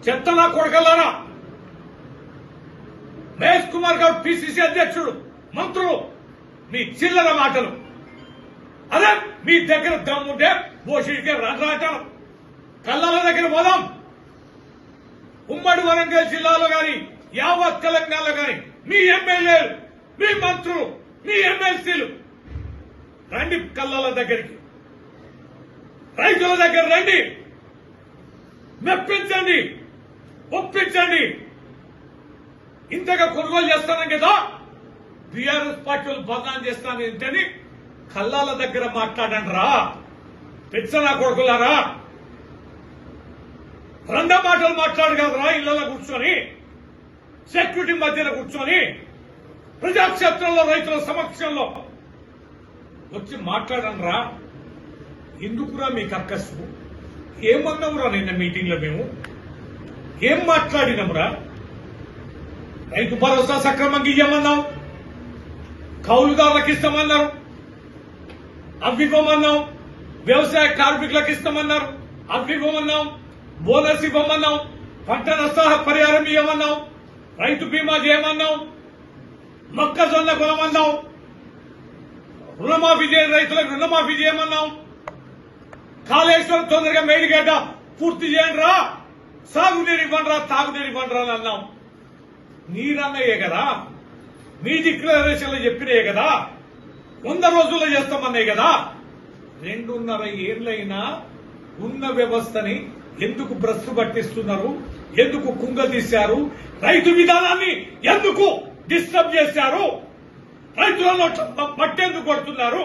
చెత్తనా కొడకలారా, Mahesh Kumar Goud PCC అధ్యక్షుడు, మంత్రులు మీ చిల్లర మాటలు. అదే మీ దగ్గర దమ్ముంటే బోషిడికే రాటాలు. కల్లాల దగ్గర పోదాం. ఉమ్మడి వరంగల్ జిల్లాలో గాని యావత్ తెలంగాణలో గాని మీ ఎమ్మెల్యేలు, మీ మంత్రులు, మీ ఎమ్మెల్సీలు రండి కల్లాల దగ్గరికి, రైతుల దగ్గర రండి, మెప్పించండి, ఒప్పించండి. ఇంతగా కొనుగోలు చేస్తాను కదా, బీఆర్ఎస్ పార్టీ వాళ్ళు బదనాం చేస్తాను ఏంటని కల్లాల దగ్గర మాట్లాడండి రా పెచ్చనా కొడుకులారా. రెండో మాటలు మాట్లాడు కదరా ఇళ్లలో కూర్చొని, సెక్యూరిటీ మధ్యన కూర్చొని, ప్రజాక్షేత్రంలో రైతుల సమక్షంలో వచ్చి మాట్లాడండి రా. ఎందుకురా మీకు అక్కసు? ఏమన్నావురా నిన్న మీటింగ్ లో? మేము ఏం మాట్లాడినాంరా? రైతు భరోసా సక్రమంగా ఇయ్యమన్నాం, కౌలుదారులకు ఇస్తామన్నారు, అవ్వివ్వమన్నాం, వ్యవసాయ కార్మికులకు ఇస్తామన్నారు, అవ్వివ్వమన్నాం, బోనస్ ఇవ్వమన్నాం, పంట నష్ట పరిహారం ఇవ్వమన్నాం, రైతు బీమా చేయమన్నాం, మొక్కజొన్న కొనమన్నాం, రుణమాఫీ చేయని రైతులకు రుణమాఫీ చేయమన్నాం, కాళేశ్వరం తొందరగా మేడిగడ్డ పూర్తి చేయండి రా, సాగునీరు ఇవ్వండి రా, తాగునీరు ఇవ్వండి రా అని అన్నాం. నీరన్నయ్యే కదా, మీ డిక్లరేషన్లో చెప్పినాయే కదా, 100 రోజుల్లో చేస్తామన్నాయి కదా. 2.5 ఏళ్లైనా ఉన్న వ్యవస్థని ఎందుకు భ్రష్టు పట్టిస్తున్నారు? ఎందుకు కుంగదీశారు? రైతు విధానాన్ని ఎందుకు డిస్టర్బ్ చేశారు? రైతులలో మట్టెందుకు కొడుతున్నారు?